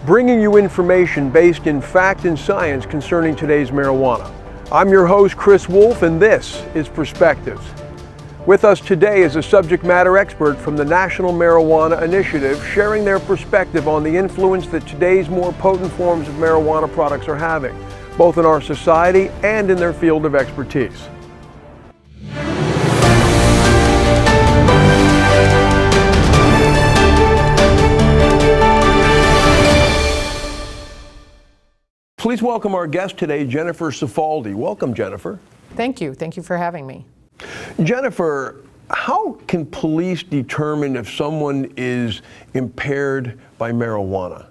bringing you information based in fact and science concerning today's marijuana. I'm your host, Chris Wolf, and this is Perspectives. With us today is a subject matter expert from the National Marijuana Initiative, sharing their perspective on the influence that today's more potent forms of marijuana products are having, both in our society and in their field of expertise. Please welcome our guest today, Jennifer Cifaldi. Welcome, Jennifer. Thank you. Thank you for having me. Jennifer, how can police determine if someone is impaired by marijuana?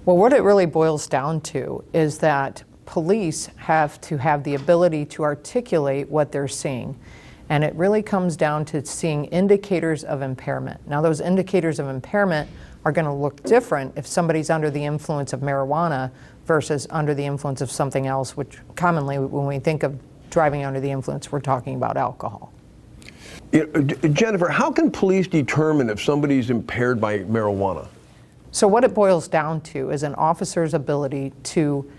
Well, what it really boils down to is that police have to have the ability to articulate what they're seeing. And it really comes down to seeing indicators of impairment. Now, those indicators of impairment are going to look different if somebody's under the influence of marijuana versus under the influence of something else, which commonly when we think of driving under the influence, we're talking about alcohol. Jennifer, how can police determine if somebody's impaired by marijuana? So what it boils down to is an officer's ability to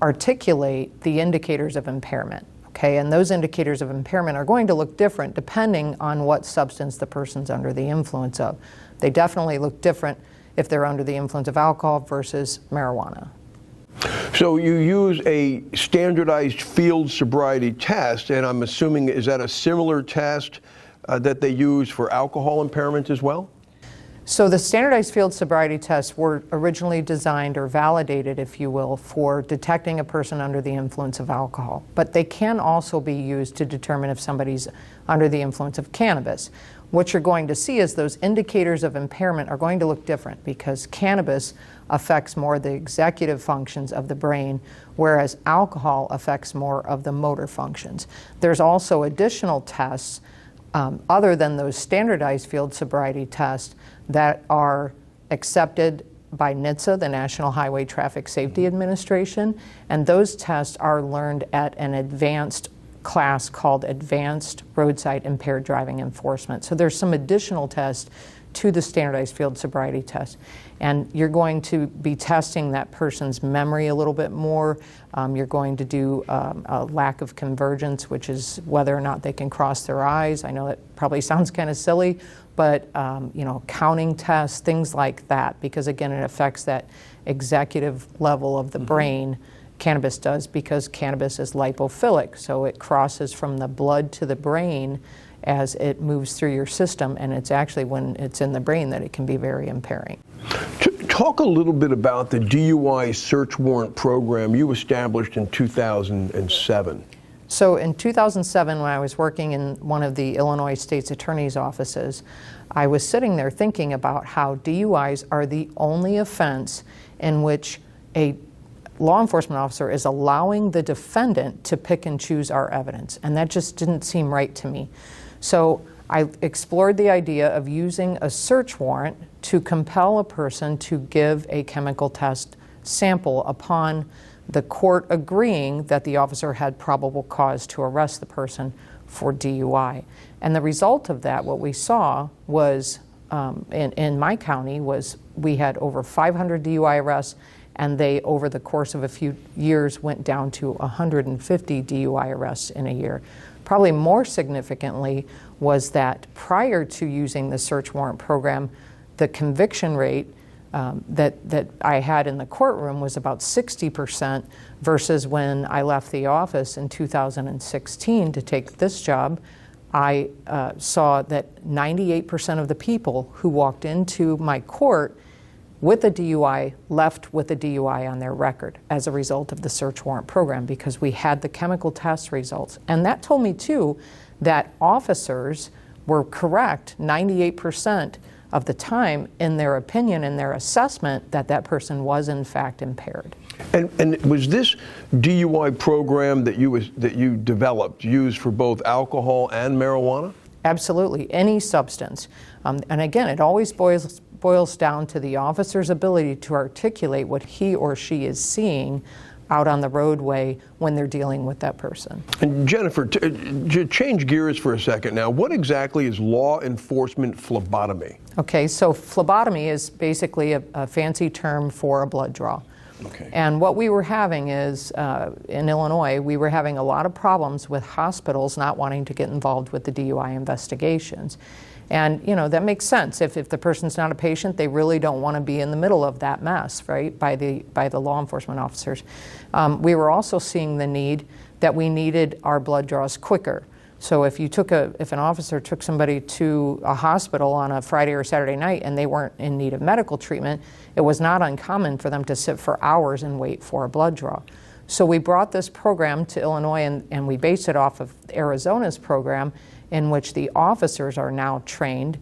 articulate the indicators of impairment. Okay, and those indicators of impairment are going to look different depending on what substance the person's under the influence of. They definitely look different if they're under the influence of alcohol versus marijuana. So you use a standardized field sobriety test, and I'm assuming, is that a similar test that they use for alcohol impairment as well? So the standardized field sobriety tests were originally designed or validated, if you will, for detecting a person under the influence of alcohol. But they can also be used to determine if somebody's under the influence of cannabis. What you're going to see is those indicators of impairment are going to look different because cannabis affects more the executive functions of the brain, whereas alcohol affects more of the motor functions. There's also additional tests other than those standardized field sobriety tests that are accepted by NHTSA, the National Highway Traffic Safety Administration, and those tests are learned at an advanced class called Advanced Roadside Impaired Driving Enforcement. So there's some additional tests to the standardized field sobriety test. And you're going to be testing that person's memory a little bit more. You're going to do a lack of convergence, which is whether or not they can cross their eyes. I know that probably sounds kind of silly, but counting tests, things like that, because again, it affects that executive level of the brain. Cannabis does, because cannabis is lipophilic, so it crosses from the blood to the brain as it moves through your system, and it's actually when it's in the brain that it can be very impairing. Talk a little bit about the DUI search warrant program you established in 2007. So in 2007, when I was working in one of the Illinois State's Attorney's offices, I was sitting there thinking about how DUIs are the only offense in which a law enforcement officer is allowing the defendant to pick and choose our evidence, and that just didn't seem right to me. So I explored the idea of using a search warrant to compel a person to give a chemical test sample upon the court agreeing that the officer had probable cause to arrest the person for DUI. And the result of that, what we saw was, in my county, was we had over 500 DUI arrests, and they, over the course of a few years, went down to 150 DUI arrests in a year. Probably more significantly was that prior to using the search warrant program, the conviction rate that I had in the courtroom was about 60%, versus when I left the office in 2016 to take this job, I saw that 98% of the people who walked into my court with a DUI left with a DUI on their record as a result of the search warrant program, because we had the chemical test results. And that told me too that officers were correct 98% of the time in their opinion, in their assessment, that that person was in fact impaired. And was this DUI program that you developed used for both alcohol and marijuana? Absolutely, any substance. And again, it always boils down to the officer's ability to articulate what he or she is seeing out on the roadway when they're dealing with that person. And Jennifer, to change gears for a second now, what exactly is law enforcement phlebotomy? Okay, so phlebotomy is basically a fancy term for a blood draw. Okay. And what we were having is, in Illinois, we were having a lot of problems with hospitals not wanting to get involved with the DUI investigations. And, you know, that makes sense. If the person's not a patient, they really don't want to be in the middle of that mess, right, by the law enforcement officers. We were also seeing the need that we needed our blood draws quicker. So if an officer took somebody to a hospital on a Friday or Saturday night and they weren't in need of medical treatment, it was not uncommon for them to sit for hours and wait for a blood draw. So we brought this program to Illinois and we based it off of Arizona's program, in which the officers are now trained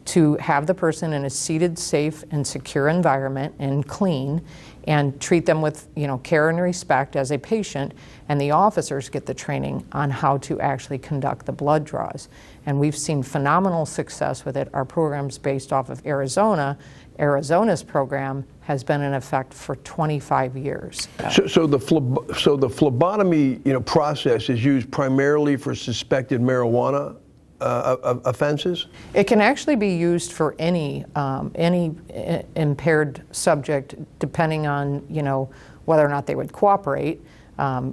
to have the person in a seated, safe, and secure environment and clean, and treat them with, you know, care and respect as a patient, and the officers get the training on how to actually conduct the blood draws. And we've seen phenomenal success with it. Our program's based off of Arizona. Arizona's program has been in effect for 25 years. So the phlebotomy, you know, process is used primarily for suspected marijuana offenses? It can actually be used for any impaired subject, depending on, you know, whether or not they would cooperate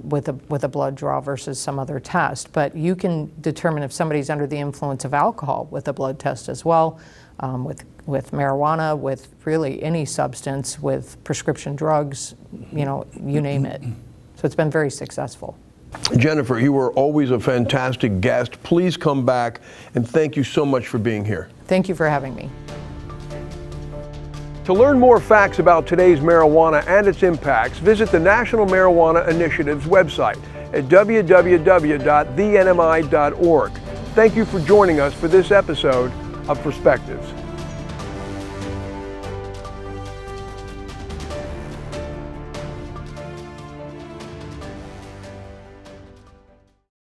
with a blood draw versus some other test. But you can determine if somebody's under the influence of alcohol with a blood test as well, with marijuana, with really any substance, with prescription drugs, you know, you name it. So it's been very successful. Jennifer, you were always a fantastic guest. Please come back, and thank you so much for being here. Thank you for having me. To learn more facts about today's marijuana and its impacts, visit the National Marijuana Initiative's website at www.thenmi.org. Thank you for joining us for this episode of Perspectives.